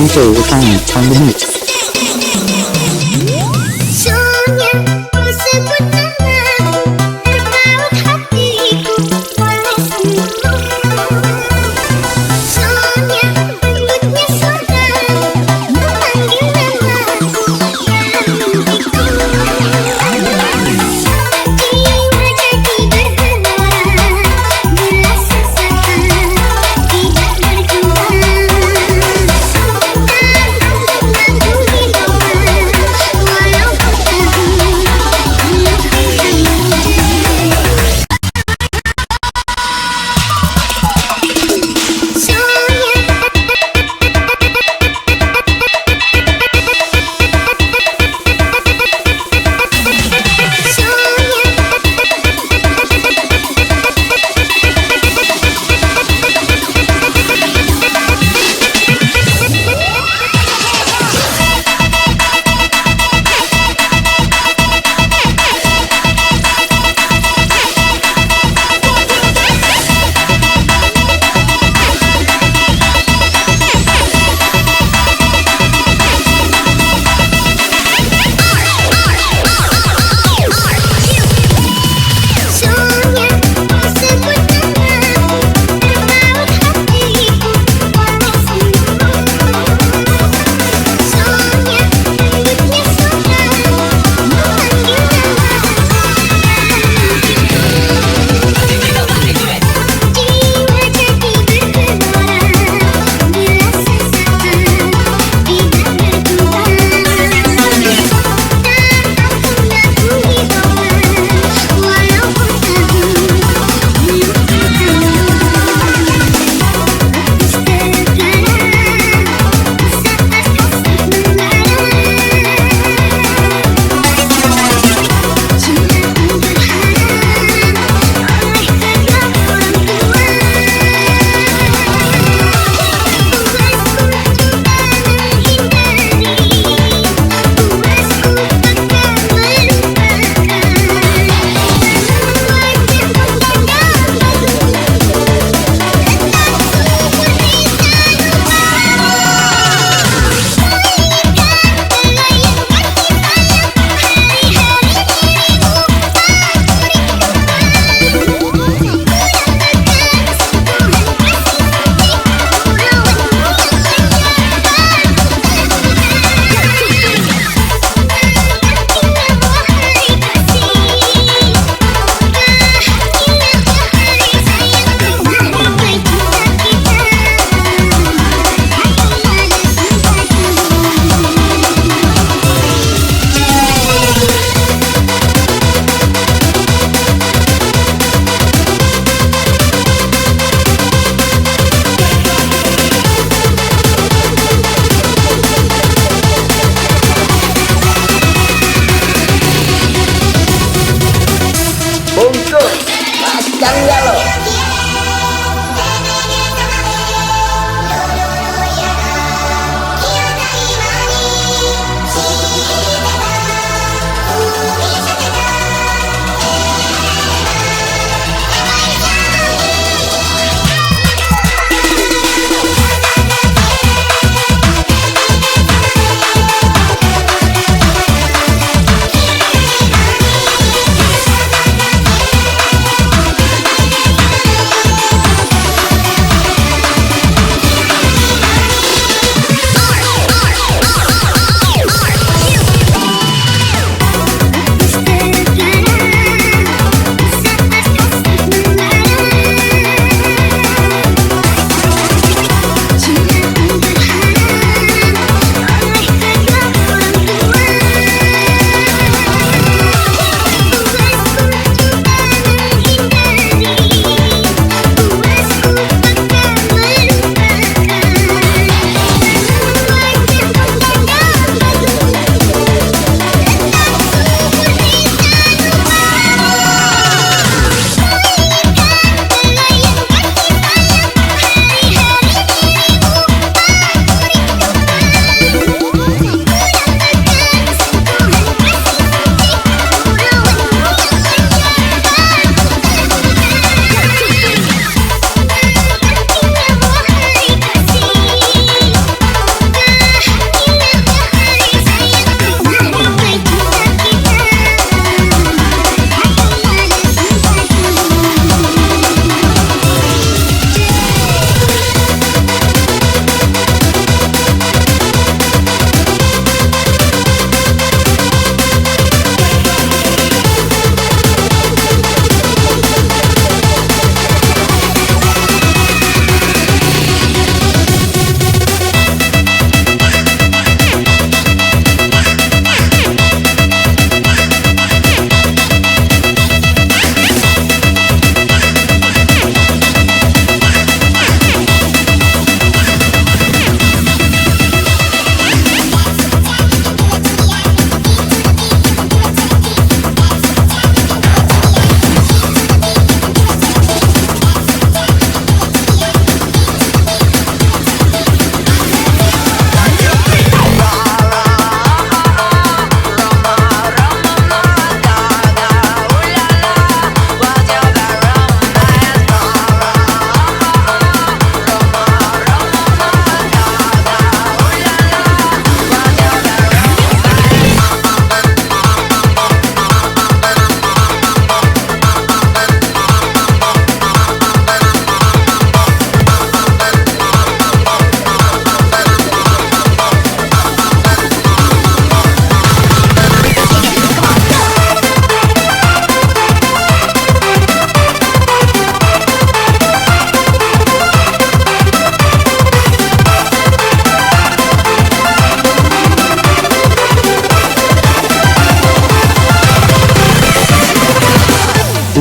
DJ Ifan on the mix. Sonia, sebut namaku, terpaut hatiku oleh semua. Sonia, lembutnya suara memanggil namaku dalam mimpiku. Jiwa jadi bergelora bila sesaat tidak berkembang.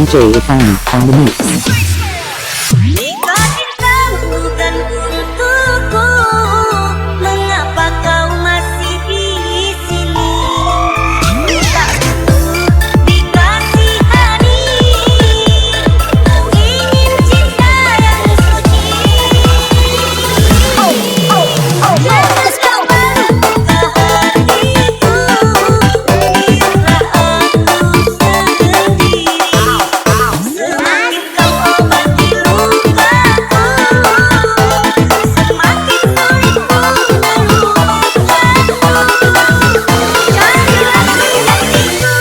DJ Ifan on the mix. Jika cinta bukan untukku, mengapa kau masih di sini? Tak butuh dikasihani, ku ingin cinta yang suci. Let's go. Buka hatiku, biarlah aku sendiri. Semakin kau obati lukaku, semakin sulit ku melupakanmu. Jadilah penggantiku.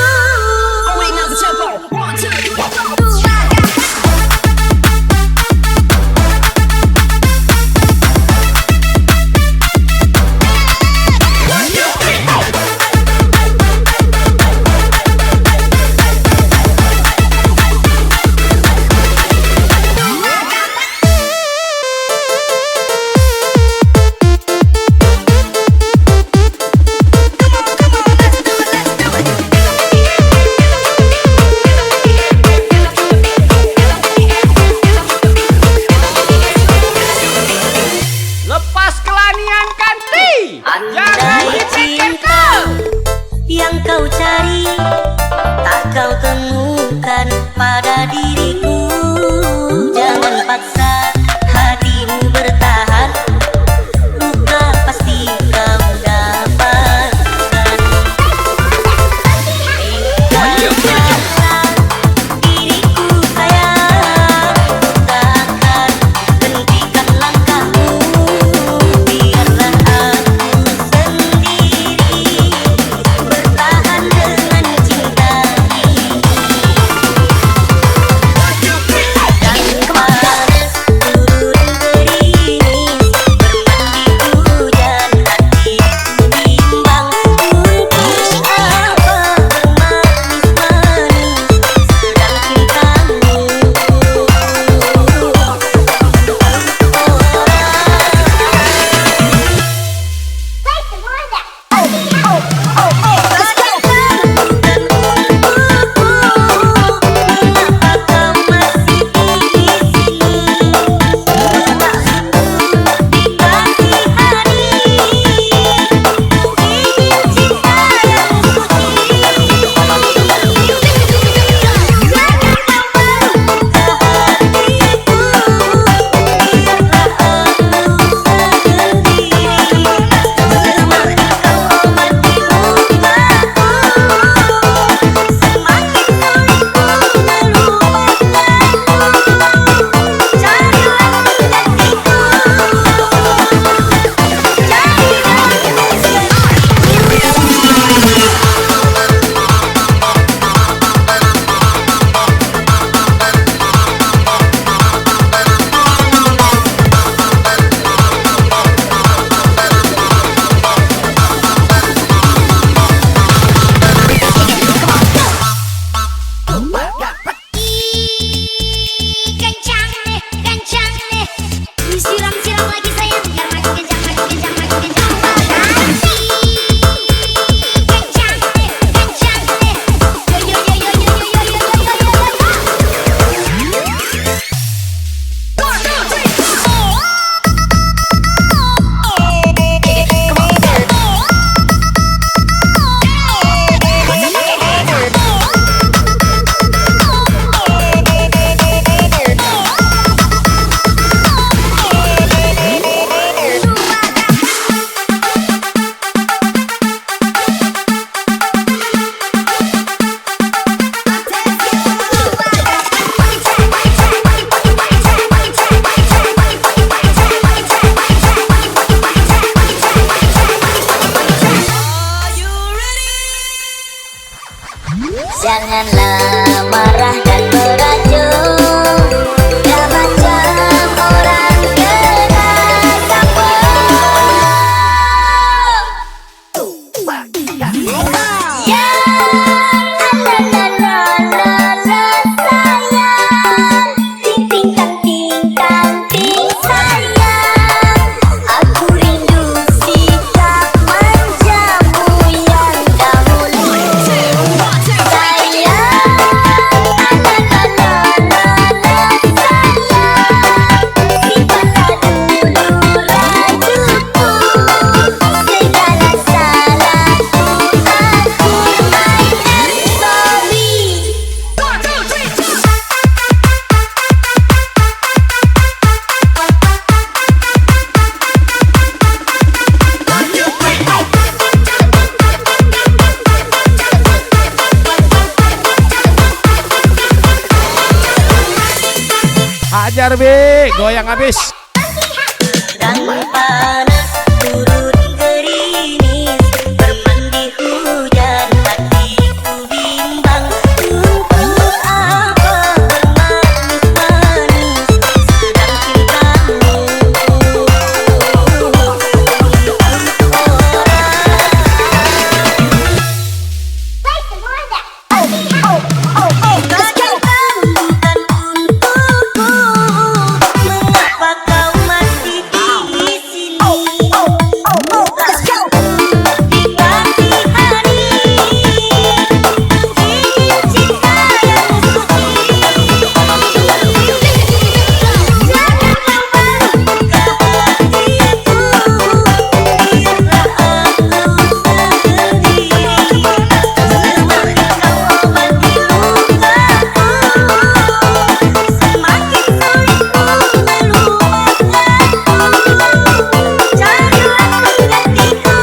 Lepas kelanian kanti, jangan Andai dipikirkan. cinta yang kau cari tak kau temukan pada diriku, jangan paksa hatimu bertahan, luka pasti kau dapatkan. Tinggalkanlah diriku sayang, takkan hentikan langkahmu, biarlah aku sendiri bertahan dengan cinta ini. Dan panas turun gerimis, bermandi hujan hatiku bimbang, untuk apa bermanis-manis sedang cintamu kencang deh, disiram-siram lagi sayang, biar makin kencang, makin kencang, makin kencang. Kencang deh, yo yo yo yo yo yo yo yo yo yo yo. 1, 2, 3, 4. Janganlah marah dan merajuk, dah macam orang kena sapu. Ya, la la la la la sayang, ting ting tang ting tang ting sayang, aku rindu sikap manjamu yang dahulu. Sayang Hajar Bi, goyang habis. Sedang panas, turun gerimis, bermandi hujan, hatiku bimbang. Untuk apa bermanis-manis, sedang cintamu untuk orang. Bukan untukku, mengapa kau masih di sini? Dikasihani, ingin cinta yang suci. Jangan kau barukan hatiku, biarlah aku sendiri. Semakin kau obati lukaku, semakin sulit melupakanku. Carilah penggantiku,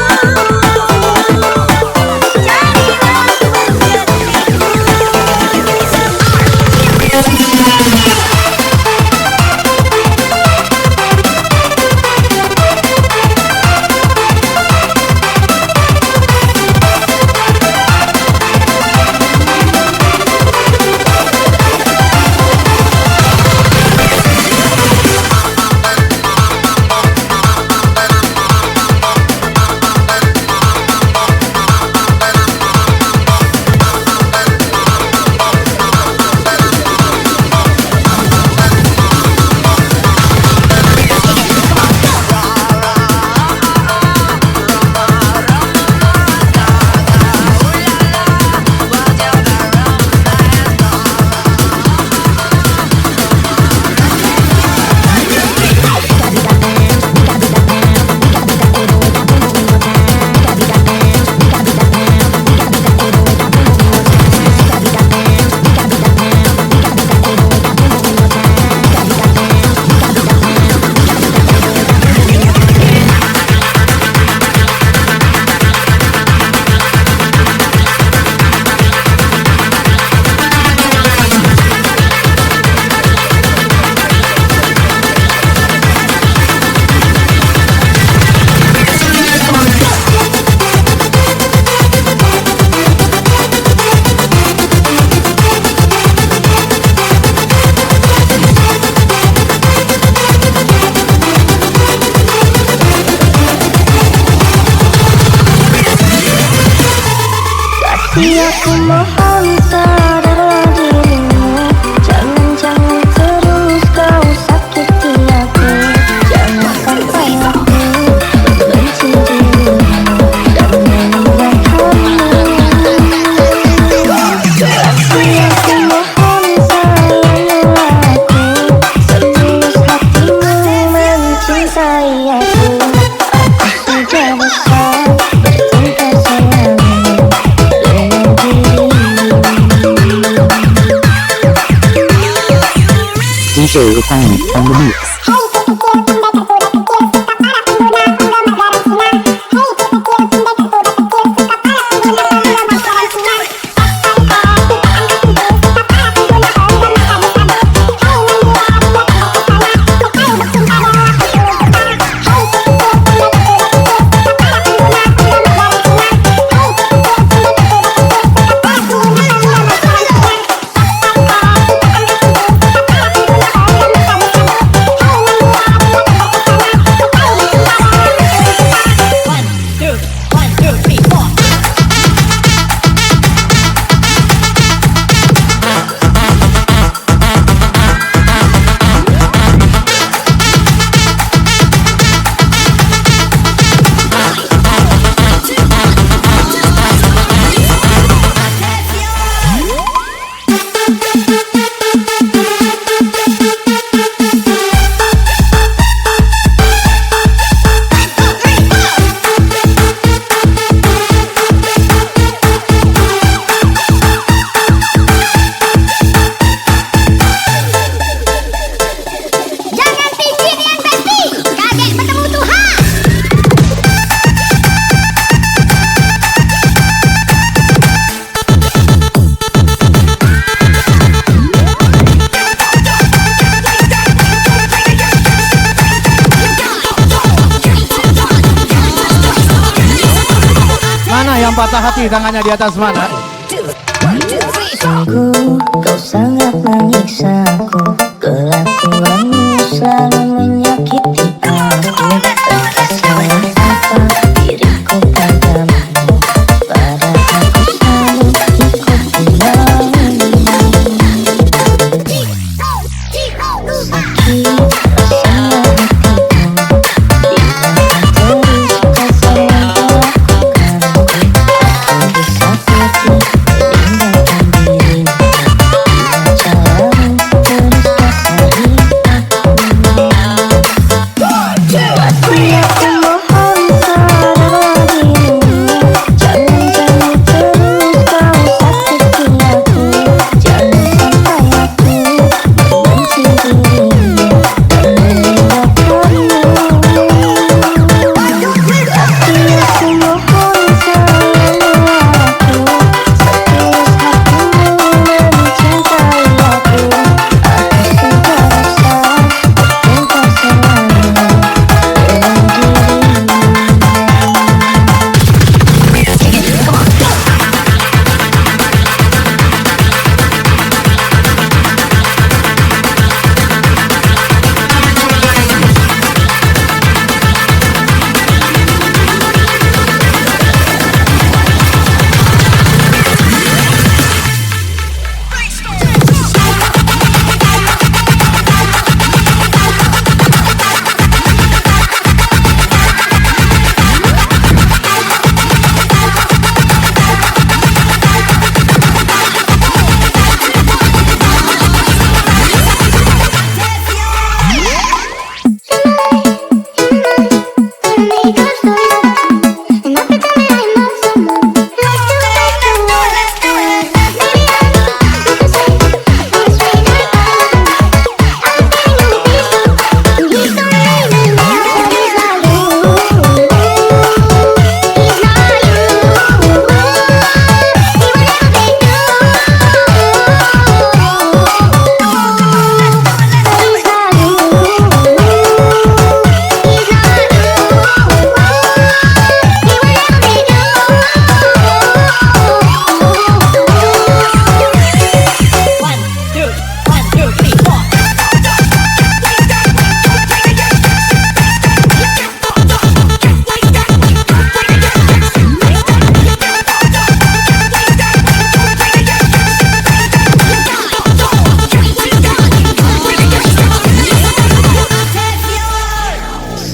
aku mohon sadarlah dirimu. Jangan terus kau sakiti aku. Jangan sampai aku membenci dirimu dan meninggalkanmu. Kasih aku mohon sayangilah aku. Setulus hatimu mencintai aku. Aku saja bisa bertingkah sayang DJ Ifan on the mix. Hey! yang patah hati tangannya di atas mana? Sungguh kau sangat menyiksaku, kelakuanmu selalu menyakiti aku. Entah salah apa diriku padamu, pada aku selalu ikut menangis.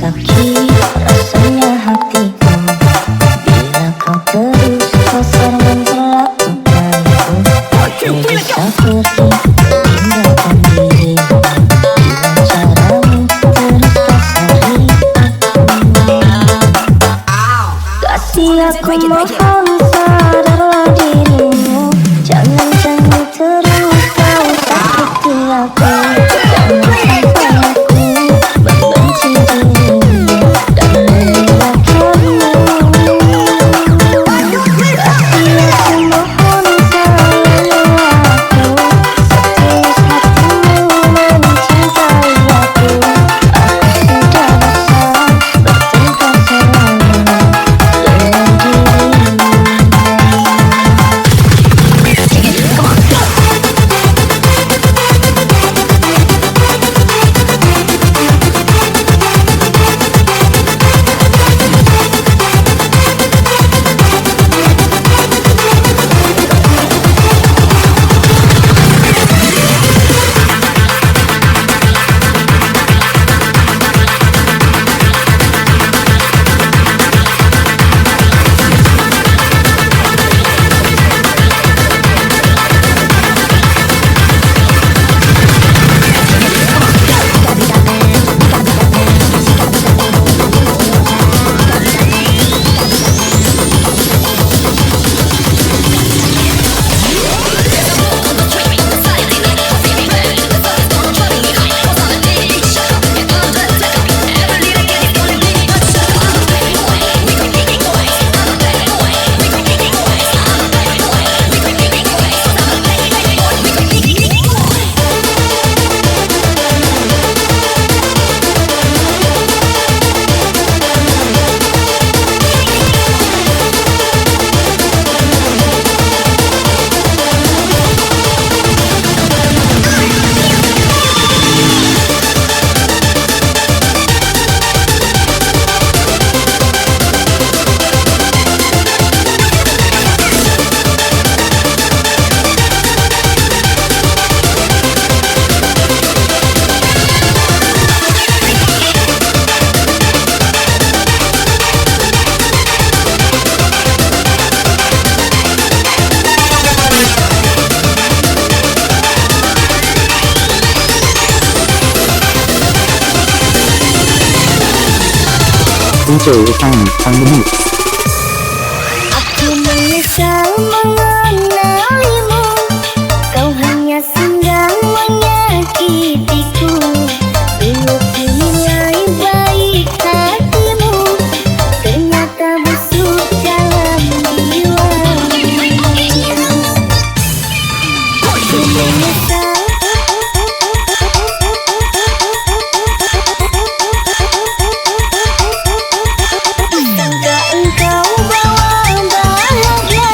Sakit rasanya hatiku, bila kau terus kasar memperlakukanku. Aku bisa pergi meninggalkan dirimu, bila caramu terus kasari aku. Masih aku mohon sadarlah dirimu, jangan terus kau sakiti aku. Jangan sampai aku membenci dirimu dan meninggalkanmu. Masih aku mohon sayangilah aku, setulus hatimu mencintai aku. Aku sudah rasa bertengkar selamanya dengan dirimu. Sakit rasanya hatiku, bila kau terus kasar memperlakukanku. Aku bisa pergi meninggalkan dirimu, bila caramu terus kasari aku. Kasih aku mohon sadarlah dirimu, jangan terus kau sakiti aku. Jangan sampai aku membenci dirimu dan meninggalkanmu. Kasih aku mohon sayangilah aku, setulus hatimu mencintai aku. Aku sudah rasa bertengkar selamanya dengan dirimu. DJ Ifan on the mix. Aku menyesal mengenalimu. Kau hanya senggang menyakitiku. Dulu ku nilai baik hatimu, ternyata busuk dalam jiwa. Aku menyesal. Sangka engkau bawa bahagia,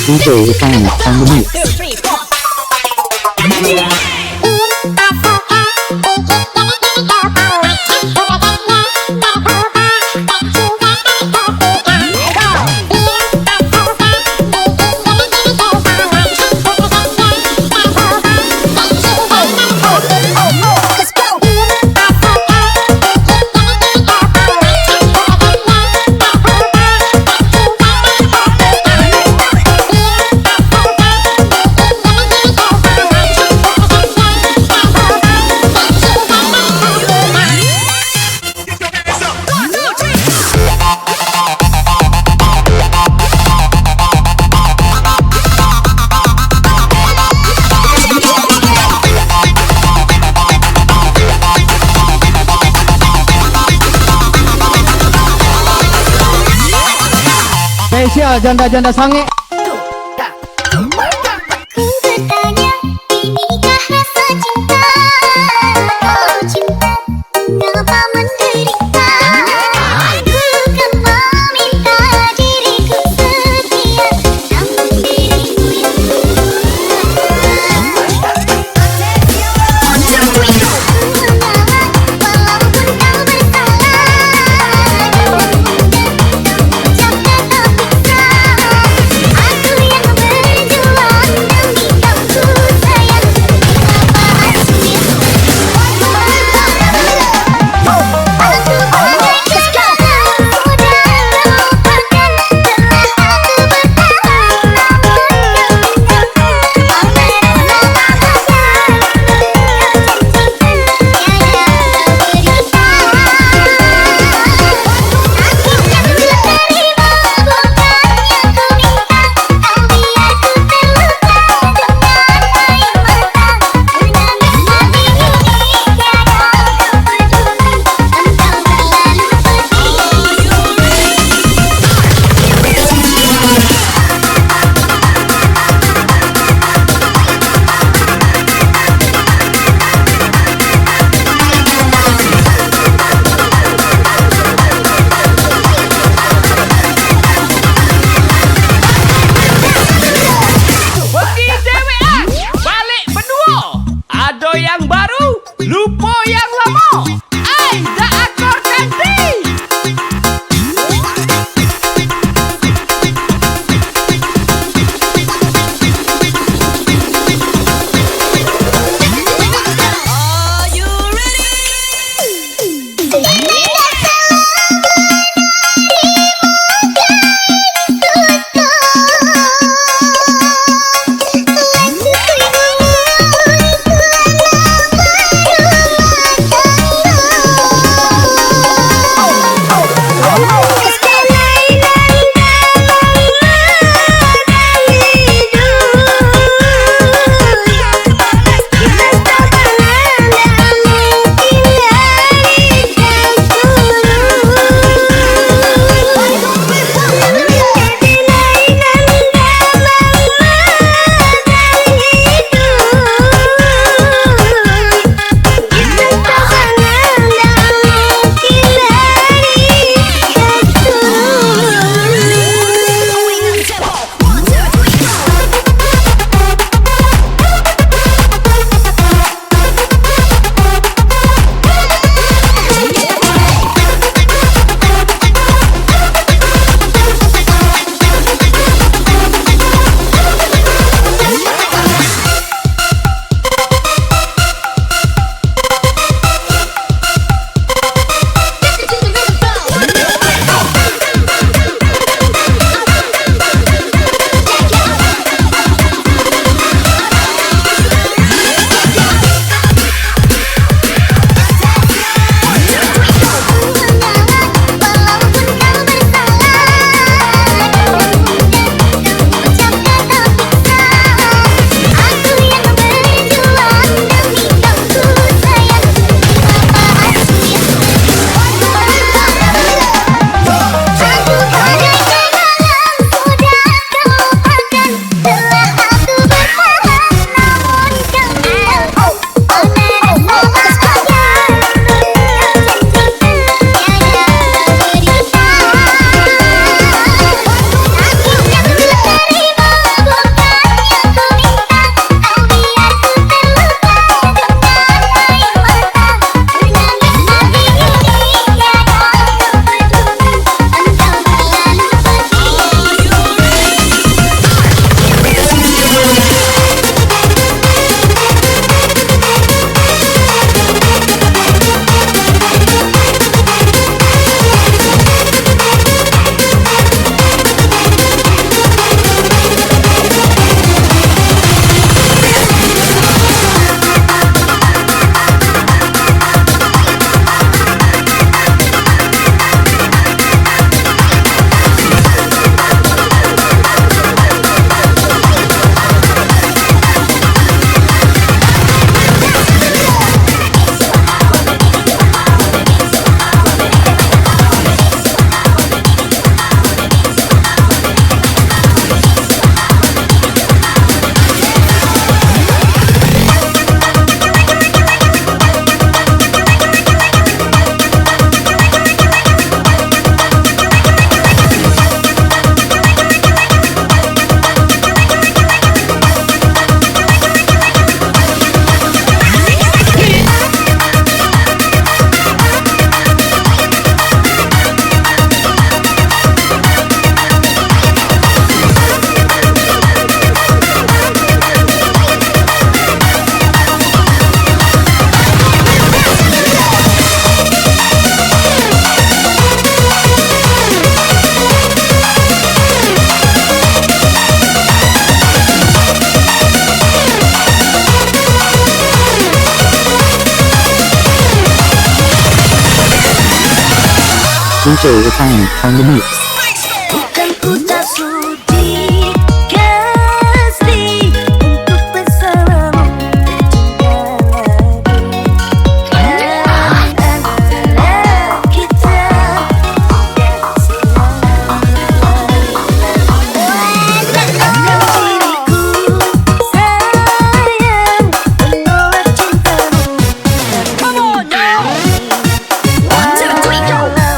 DJ Ifan on the mix. 2, 3, 4. Spesial janda-janda sange. Ku bertanya, inikah rasa cinta? Kalau cinta, mengapa menderita? Ku kan meminta diriku setia, namun dirimu yang mengalah, walaupun kau bersalah. Jangan terpiksa. Ifan on the mix. Bukan ku tak sudi kasih untuk bersamamu antara kita diriku sayang menolak cintamu. Kita kan hanya baik. Nak membuka fitur anonim.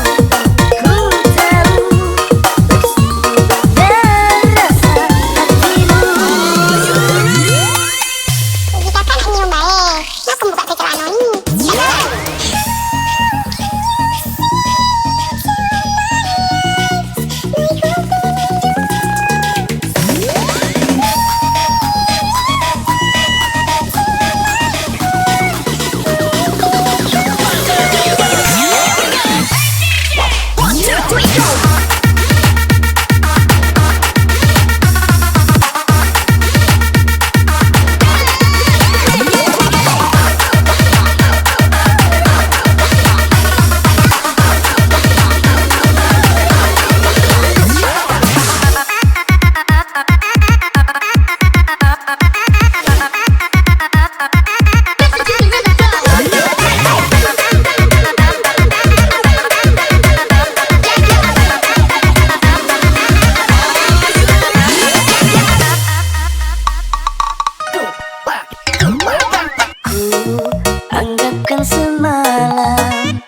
Anggapkan semalam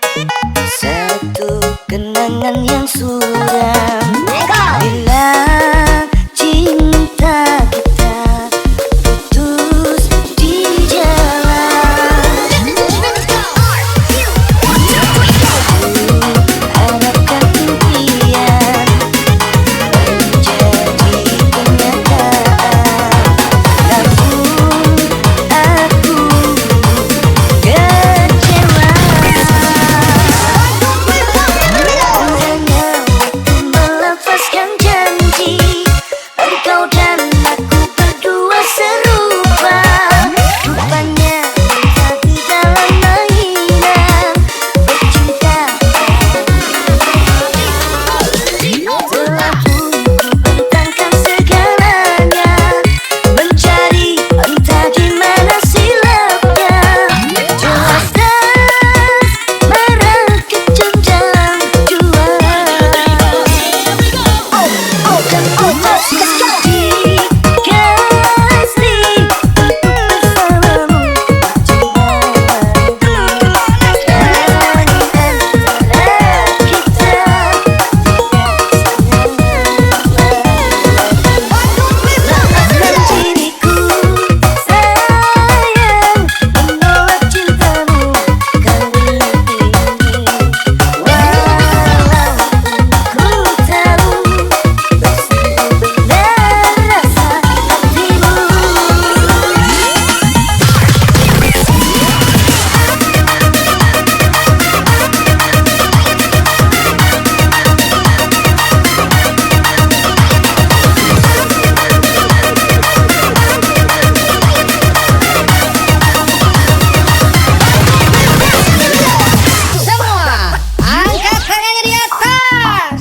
satu kenangan yang suram. Bila cinta kita putus di jalan, harapkan impian menjadi kenyataan. Namun aku kecewa. Hanya waktu melafazkan janji, engkau dan aku berdua serupa. Rupanya kita di dalam mainan bercinta. Telah pun ku bentangkan segalanya, mencari entah di mana silapnya. Jelas marah kejenjang jua. Bukan ku tak sudi kasih untuk bersamamu diriku sayang menolak cintamu kali ini. Walaupun ku tahu benar rasa hatimu. Semua angkat tangannya di atas.